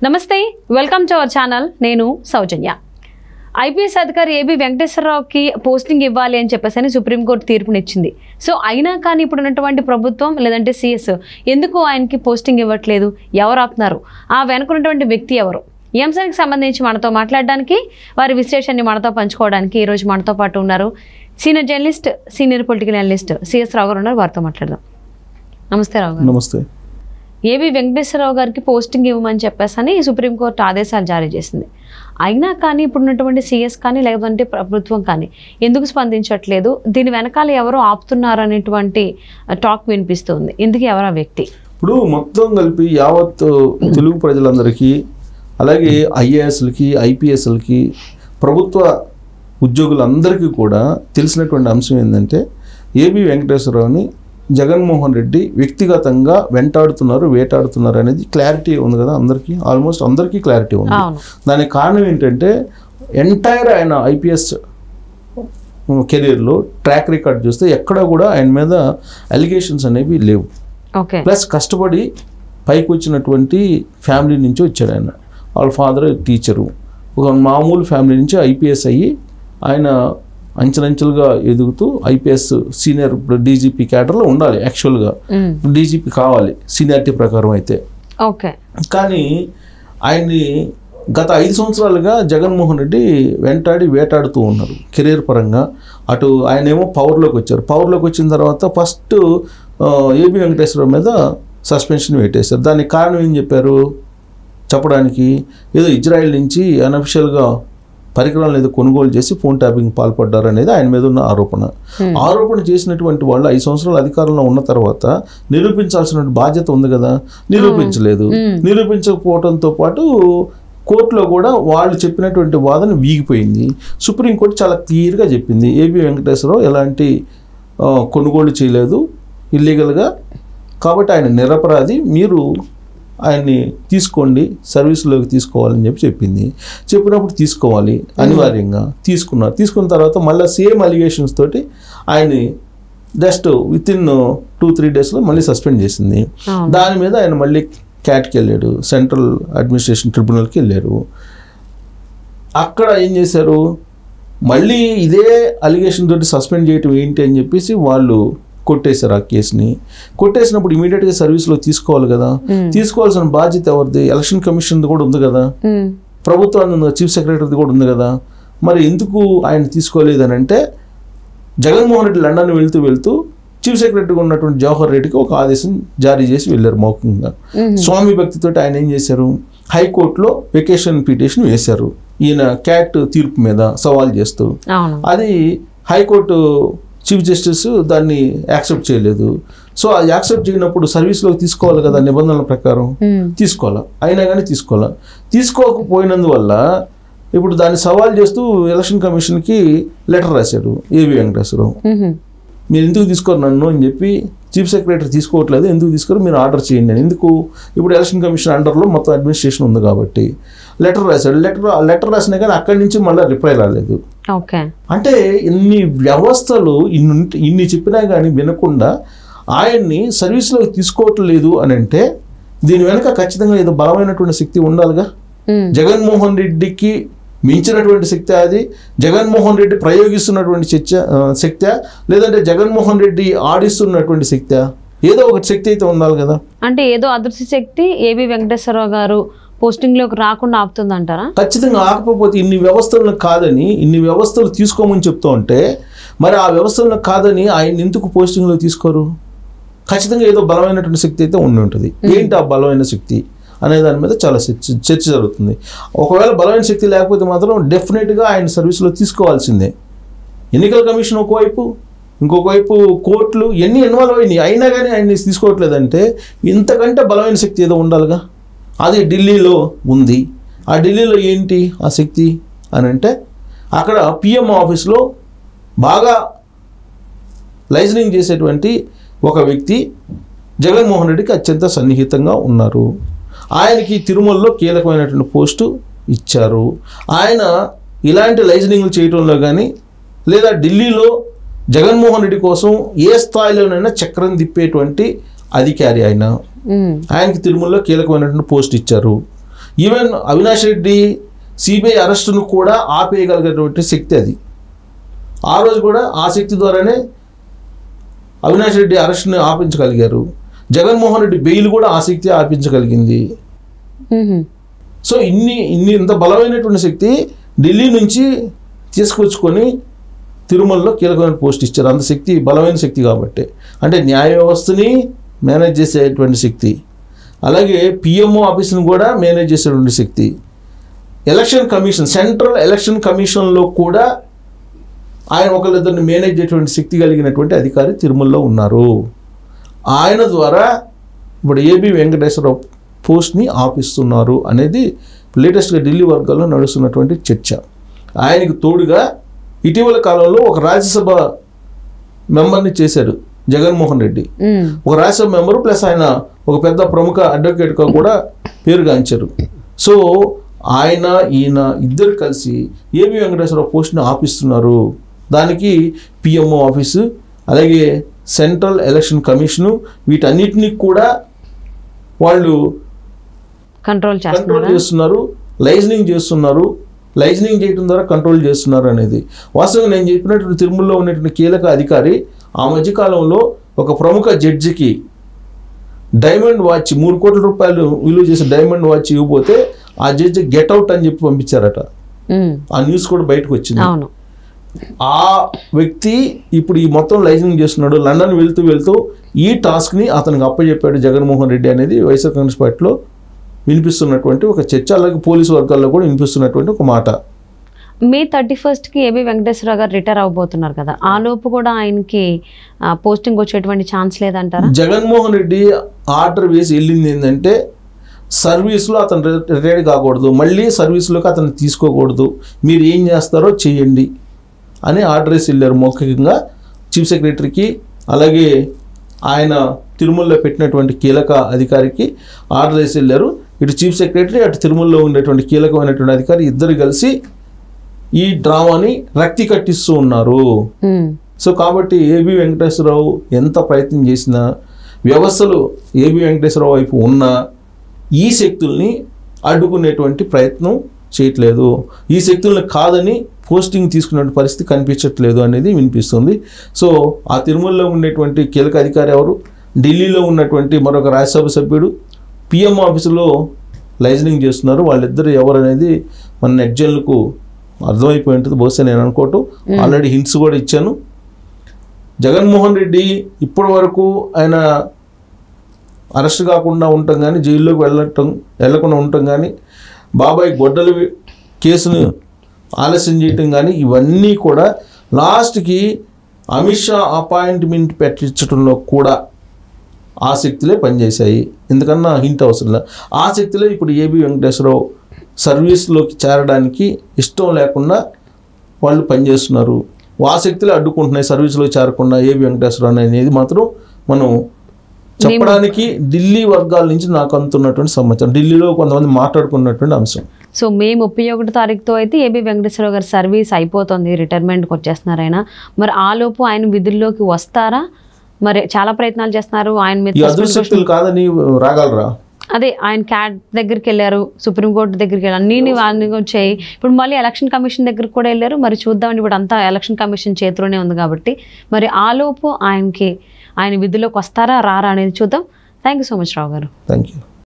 నమస్తే, welcome to our channel. నేను సౌజన్య. IPS అధికారి ఏబి వెంకటేశ్వరరావుకి పోస్టింగ్ ఇవ్వాలి అని చెప్పేసి సుప్రీంకోర్టు తీర్పునిచ్చింది. సో అయినా కానీ ఇప్పుడు ఉన్నటువంటి ప్రభుత్వం లేదంటే సిఎస్ ఎందుకు ఆయనకి పోస్టింగ్ ఇవ్వట్లేదు? ఎవరు ఆపుతున్నారు? ఆ వెనుకున్నటువంటి వ్యక్తి ఎవరు? ఈ అంశానికి సంబంధించి మనతో మాట్లాడడానికి, వారి విశ్లేషణని మనతో పంచుకోవడానికి ఈరోజు మనతో పాటు ఉన్నారు senior journalist, senior political analyst C S Rao గారు ఉన్నారు. వారితో మాట్లాడదాం. నమస్తే రావు గారు. నమస్తే. ఏబి వెంకటేశ్వరరావు గారికి పోస్టింగ్ ఇవ్వమని చెప్పేసి సుప్రీంకోర్టు ఆదేశాలు జారీ చేసింది. అయినా కానీ ఇప్పుడున్నటువంటి సిఎస్ కానీ లేదంటే ప్రభుత్వం కానీ ఎందుకు స్పందించట్లేదు? దీని వెనకాల ఎవరో ఆపుతున్నారు అనేటువంటి టాక్ వినిపిస్తుంది. ఎందుకు ఎవరు ఆ వ్యక్తి? ఇప్పుడు మొత్తం కలిపి యావత్ తెలుగు ప్రజలందరికీ, అలాగే ఐఏఎస్లకి, ఐపీఎస్లకి, ప్రభుత్వ ఉద్యోగులందరికీ కూడా తెలిసినటువంటి అంశం ఏంటంటే ఏబి వెంకటేశ్వరరావుని జగన్మోహన్ రెడ్డి వ్యక్తిగతంగా వెంటాడుతున్నారు, వేటాడుతున్నారు అనేది క్లారిటీ ఉంది కదా అందరికీ. ఆల్మోస్ట్ అందరికీ క్లారిటీ ఉంది. దానికి కారణం ఏంటంటే ఎంటైర్ ఆయన ఐపీఎస్ కెరీర్లో ట్రాక్ రికార్డ్ చూస్తే ఎక్కడ కూడా ఆయన మీద అలిగేషన్స్ అనేవి లేవు. ప్లస్ కష్టపడి పైకి వచ్చినటువంటి ఫ్యామిలీ నుంచి వచ్చాడు ఆయన. వాళ్ళ ఫాదర్ టీచరు, ఒక మామూలు ఫ్యామిలీ నుంచి ఐపీఎస్ అయ్యి ఆయన అంచెలంచెలుగా ఎదుగుతూ ఐపీఎస్ సీనియర్ డీజీపీ క్యాడర్లో ఉండాలి. యాక్చువల్గా డీజీపీ కావాలి సీనియారిటీ ప్రకారం అయితే. కానీ ఆయన్ని గత 5 సంవత్సరాలుగా జగన్మోహన్ రెడ్డి వేటాడుతూ ఉన్నారు కెరీర్ పరంగా. అటు ఆయనేమో పవర్లోకి వచ్చారు. పవర్లోకి వచ్చిన తర్వాత ఫస్ట్ ఏబి వెంకటేశ్వరరావు మీద సస్పెన్షన్ పెట్టేశారు. దానికి కారణం ఏం చెప్పారు చెప్పడానికి? ఏదో ఇజ్రాయెల్ నుంచి అన్అఫిషియల్గా పరికరాలను ఏదో కొనుగోలు చేసి ఫోన్ ట్యాపింగ్ పాల్పడ్డారు అనేది ఆయన మీద ఉన్న ఆరోపణ చేసినటువంటి వాళ్ళు 5 సంవత్సరాలు అధికారంలో ఉన్న తర్వాత నిరూపించాల్సిన బాధ్యత ఉంది కదా, నిరూపించలేదు. నిరూపించకపోవడంతో పాటు కోర్టులో కూడా వాళ్ళు చెప్పినటువంటి వాదన వీగిపోయింది. సుప్రీంకోర్టు చాలా క్లియర్గా చెప్పింది ఏబి వెంకటేశ్వరరావు ఎలాంటి కొనుగోలు చేయలేదు ఇల్లీగల్గా, కాబట్టి ఆయన నిరపరాధి, మీరు ఆయన్ని తీసుకోండి, సర్వీస్లోకి తీసుకోవాలని చెప్పింది. చెప్పినప్పుడు తీసుకోవాలి అనివార్యంగా. తీసుకున్న తర్వాత మళ్ళీ సేమ్ అలిగేషన్స్ తోటి ఆయన్ని జస్ట్ వితిన్ 2-3 డేస్లో మళ్ళీ సస్పెండ్ చేసింది. దాని మీద ఆయన మళ్ళీ క్యాట్కి వెళ్ళాడు, సెంట్రల్ అడ్మినిస్ట్రేషన్ ట్రిబ్యునల్కి వెళ్ళారు. అక్కడ ఏం చేశారు, మళ్ళీ ఇదే అలిగేషన్ తోటి సస్పెండ్ చేయటం ఏంటి అని చెప్పేసి వాళ్ళు కొట్టేశారు ఆ కేసుని. కొట్టేసినప్పుడు ఇమీడియట్గా సర్వీస్లో తీసుకోవాలి కదా. తీసుకోవాల్సిన బాధ్యత ఎవరిది? ఎలక్షన్ కమిషన్ కూడా ఉంది కదా, ప్రభుత్వాన్ని చీఫ్ సెక్రటరీది కూడా ఉంది కదా. మరి ఎందుకు ఆయన తీసుకోలేదని అంటే జగన్మోహన్ రెడ్డి లండన్ వెళ్తూ చీఫ్ సెక్రటరీగా ఉన్నటువంటి జవహర్ రెడ్డికి ఒక ఆదేశం జారీ చేసి వెళ్ళారు మౌఖికంగా. స్వామి భక్తితో ఆయన ఏం చేశారు, హైకోర్టులో వెకేషన్ పిటిషన్ వేశారు ఈయన క్యాట్ తీర్పు మీద సవాల్ చేస్తూ. అది హైకోర్టు చీఫ్ జస్టిస్ దాన్ని యాక్సెప్ట్ చేయలేదు. సో అది యాక్సెప్ట్ చేయనప్పుడు సర్వీస్లోకి తీసుకోవాలి కదా నిబంధనల ప్రకారం, తీసుకోవాలి. అయినా కానీ తీసుకోకపోయినందువల్ల ఇప్పుడు దాన్ని సవాల్ చేస్తూ ఎలక్షన్ కమిషన్కి లెటర్ రాశాడు ఏబి వెంకటేశ్వరరావు. మీరు ఎందుకు తీసుకోరు నన్ను అని చెప్పి, చీఫ్ సెక్రటరీ తీసుకోవట్లేదు, ఎందుకు తీసుకోరు, మీరు ఆర్డర్ చేయండి అని. ఎందుకు? ఇప్పుడు ఎలక్షన్ కమిషన్ అండర్లో మొత్తం అడ్మినిస్ట్రేషన్ ఉంది కాబట్టి లెటర్ రాశాడు. లెటర్ రాసినా కానీ అక్కడి నుంచి మళ్ళీ రిప్లై రాలేదు. అంటే ఇన్ని వ్యవస్థలు ఇన్ని చెప్పినా కానీ వినకుండా ఆయన్ని సర్వీస్లోకి తీసుకోవట్లేదు అని అంటే దీని వెనక ఖచ్చితంగా ఏదో బలమైనటువంటి శక్తి ఉండాలిగా. జగన్మోహన్ రెడ్డికి మించినటువంటి శక్తి అది, జగన్మోహన్ రెడ్డి ప్రయోగిస్తున్నటువంటి శక్తి, లేదంటే జగన్మోహన్ రెడ్డి ఆడిస్తున్నటువంటి శక్తి, ఏదో ఒక శక్తి అయితే ఉండాలి కదా. అంటే ఏదో అదృశ్య శక్తి ఏబి వెంకటేశ్వరరావు గారు పోస్టింగ్లోకి రాకుండా ఆపుతుంది అంటారా? ఖచ్చితంగా. ఆకపోతే ఇన్ని వ్యవస్థలు తీసుకోమని చెప్తూ ఉంటే మరి ఆ వ్యవస్థలను కాదని ఆయన ఎందుకు పోస్టింగ్లో తీసుకోరు? ఖచ్చితంగా ఏదో బలమైనటువంటి శక్తి అయితే ఉండి ఉంటుంది. ఏంటి ఆ బలమైన శక్తి అనే దాని మీద చాలా చర్చ జరుగుతుంది. ఒకవేళ బలమైన శక్తి లేకపోతే మాత్రం డెఫినెట్గా ఆయన సర్వీస్లో తీసుకోవాల్సిందే. ఎన్నికల కమిషన్ ఒకవైపు, ఇంకొక వైపు కోర్టులు ఎన్ని ఇన్వాల్వ్ అయినాయి, అయినా కానీ ఆయన్ని తీసుకోవట్లేదంటే ఇంతకంటే బలమైన శక్తి ఏదో ఉండాలిగా. అది ఢిల్లీలో ఉంది. ఆ ఢిల్లీలో ఏంటి ఆ శక్తి అని అంటే అక్కడ పిఎం ఆఫీస్లో బాగా లైజనింగ్ చేసేటువంటి ఒక వ్యక్తి జగన్మోహన్ రెడ్డికి అత్యంత సన్నిహితంగా ఉన్నారు. ఆయనకి తిరుమలలో కీలకమైనటువంటి పోస్టు ఇచ్చారు. ఆయన ఇలాంటి లైజనింగ్లు చేయడంలో కానీ లేదా ఢిల్లీలో జగన్మోహన్ రెడ్డి కోసం ఏ స్థాయిలోనైనా చక్రం తిప్పేటువంటి అధికారి ఆయన. ఆయనకి తిరుమలలో కీలకమైనటువంటి పోస్ట్ ఇచ్చారు. ఈవెన్ అవినాష్ రెడ్డి సిబిఐ అరెస్టును కూడా ఆపేయగలిగినటువంటి శక్తి అది. ఆ రోజు కూడా ఆ శక్తి ద్వారానే అవినాష్ రెడ్డి అరెస్ట్ని ఆపించగలిగారు. జగన్మోహన్ రెడ్డి బెయిల్ కూడా ఆ శక్తి ఆపించగలిగింది. సో ఇంత బలమైనటువంటి శక్తి ఢిల్లీ నుంచి తీసుకొచ్చుకొని తిరుమలలో కీలకమైన పోస్ట్ ఇచ్చారు. అంత శక్తి బలమైన శక్తి కాబట్టి, అంటే న్యాయ వ్యవస్థని మేనేజ్ చేసేటువంటి శక్తి, అలాగే పిఎంఓ ఆఫీస్ని కూడా మేనేజ్ చేసేటువంటి శక్తి, ఎలక్షన్ కమిషన్, సెంట్రల్ ఎలక్షన్ కమిషన్లో కూడా ఆయన ఒకళ్ళిద్దరిని మేనేజ్ చేసేటువంటి శక్తి కలిగినటువంటి అధికారి తిరుమలలో ఉన్నారు. ఆయన ద్వారా ఇప్పుడు ఏబి వెంకటేశ్వరరావు పోస్ట్ని ఆపిస్తున్నారు అనేది లేటెస్ట్గా ఢిల్లీ వర్గాల్లో నడుస్తున్నటువంటి చర్చ. ఆయనకు తోడుగా ఇటీవల కాలంలో ఒక రాజ్యసభ మెంబర్ని చేశారు జగన్మోహన్ రెడ్డి. ఒక రాజ్యసభ మెంబరు ప్లస్ ఆయన ఒక పెద్ద ప్రముఖ అడ్వకేట్గా కూడా పేరుగాంచారు. సో ఈయన ఇద్దరు కలిసి ఏబి వెంకటేశ్వరరావు పోస్ట్ని ఆపిస్తున్నారు. దానికి పిఎంఓ ఆఫీసు, అలాగే సెంట్రల్ ఎలక్షన్ కమిషను, వీటన్నిటినీ కూడా వాళ్ళు కంట్రోల్ చేస్తున్నారు, లైజనింగ్ చేస్తున్నారు. లైజనింగ్ చేయడం ద్వారా కంట్రోల్ చేస్తున్నారు అనేది వాస్తవంగా నేను చెప్పినట్టు తిరుమలలో ఉన్నటువంటి కీలక అధికారి ఆ మధ్యకాలంలో ఒక ప్రముఖ జడ్జికి డైమండ్ వాచ్ 3 కోట్ల రూపాయలు విలువ చేసే డైమండ్ వాచ్ ఇవ్వబోతే ఆ జడ్జి గెట్ అవుట్ అని చెప్పి పంపించారట. ఆ న్యూస్ కూడా బయటకు వచ్చింది. ఆ వ్యక్తి ఇప్పుడు ఈ మొత్తం లైజనింగ్ చేస్తున్నాడు. లండన్ వెళ్తూ ఈ టాస్క్ని అతనికి అప్పచెప్పాడు జగన్మోహన్ రెడ్డి అనేది వైఎస్ఆర్ కాంగ్రెస్ పార్టీలో వినిపిస్తున్నటువంటి ఒక చర్చ, అలాగే పోలీసు వర్గాల్లో కూడా వినిపిస్తున్నటువంటి ఒక మాట. మే 31కి ఏబి వెంకటేశ్వరరావు గారు రిటైర్ అవబోతున్నారు కదా, ఆ లోపు కూడా ఆయనకి పోస్టింగ్ వచ్చేటువంటి ఛాన్స్ లేదంటారా? జగన్మోహన్ రెడ్డి ఆర్డర్ వేసి వెళ్ళింది ఏంటంటే సర్వీస్లో అతను రిటైర్ కాకూడదు, మళ్ళీ సర్వీస్లోకి అతను తీసుకోకూడదు, మీరు ఏం చేస్తారో చేయండి అని ఆర్డర్ వేసి వెళ్ళారు. మౌఖికంగా చీఫ్ సెక్రటరీకి, అలాగే ఆయన తిరుమలలో పెట్టినటువంటి కీలక అధికారికి ఆర్డర్ వేసి వెళ్ళారు. ఇటు చీఫ్ సెక్రటరీ, అటు తిరుమలలో ఉండేటువంటి కీలకమైనటువంటి అధికారి ఇద్దరు కలిసి ఈ డ్రామాని రక్తి కట్టిస్తూ ఉన్నారు. సో కాబట్టి ఏబి వెంకటేశ్వరరావు ఎంత ప్రయత్నం చేసినా, వ్యవస్థలు ఏబి వెంకటేశ్వరరావు వైపు ఉన్నా ఈ శక్తుల్ని అడ్డుకునేటువంటి ప్రయత్నం చేయట్లేదు. ఈ శక్తుల్ని కాదని పోస్టింగ్ తీసుకునే పరిస్థితి కనిపించట్లేదు అనేది వినిపిస్తుంది. సో ఆ తిరుమలలో ఉండేటువంటి కీలక అధికారి ఎవరు, ఢిల్లీలో ఉన్నటువంటి మరొక రాజ్యసభ సభ్యుడు పిఎం ఆఫీసులో లైజనింగ్ చేస్తున్నారు. వాళ్ళిద్దరు ఎవరు అనేది మన నెట్జన్లకు అర్థమైపోయి ఉంటుంది బహుశా నేను అనుకోవటం. ఆల్రెడీ హింట్స్ కూడా ఇచ్చాను. జగన్మోహన్ రెడ్డి ఇప్పటి వరకు ఆయన అరెస్ట్ కాకుండా ఉండటం కానీ, జైల్లోకి వెళ్ళకుండా ఉండటం కానీ, బాబాయ్ గొడ్డలి కేసును ఆలస్యం చేయటం కానీ, ఇవన్నీ కూడా లాస్ట్కి అమిత్ షా అపాయింట్మెంట్ పెట్టించడంలో కూడా ఆ శక్తులే పనిచేశాయి. ఎందుకన్నా హింట్ అవసరం లేదు. ఆ శక్తులే ఇప్పుడు ఏబి వెంకటేశ్వరరావు సర్వీస్లోకి చేరడానికి ఇష్టం లేకుండా వాళ్ళు పనిచేస్తున్నారు. ఆ శక్తులే అడ్డుకుంటున్నాయి సర్వీస్లోకి చేరకుండా ఏబి వెంకటేశ్వరరావు అనేది మాత్రం మనం చెప్పడానికి ఢిల్లీ వర్గాల నుంచి నాకు అందుతున్నటువంటి సమాచారం, ఢిల్లీలో కొంతమంది మాట్లాడుకున్నటువంటి అంశం. సో మే 31 తారీఖుతో అయితే ఏబి వెంకటేశ్వరరావు గారి సర్వీస్ అయిపోతుంది, రిటైర్మెంట్కి వచ్చేస్తున్నారు ఆయన. మరి ఆలోపు ఆయన విధుల్లోకి వస్తారా? మరి చాలా ప్రయత్నాలు చేస్తున్నారు ఆయన మీద. అదృష్టశక్తులు కాదని రాగలరా? అదే ఆయన క్యాట్ దగ్గరికి వెళ్ళారు, సుప్రీంకోర్టు దగ్గరికి వెళ్ళారు, అన్నీ వచ్చాయి. ఇప్పుడు మళ్ళీ ఎలక్షన్ కమిషన్ దగ్గరికి కూడా వెళ్ళారు. మరి చూద్దామండి, ఇప్పుడు అంతా ఎలక్షన్ కమిషన్ చేతిలోనే ఉంది కాబట్టి మరి ఆలోపు ఆయన విధుల్లోకి వస్తారా రారా అనేది చూద్దాం. థ్యాంక్ యూ సో మచ్ రావు గారు. Thank you.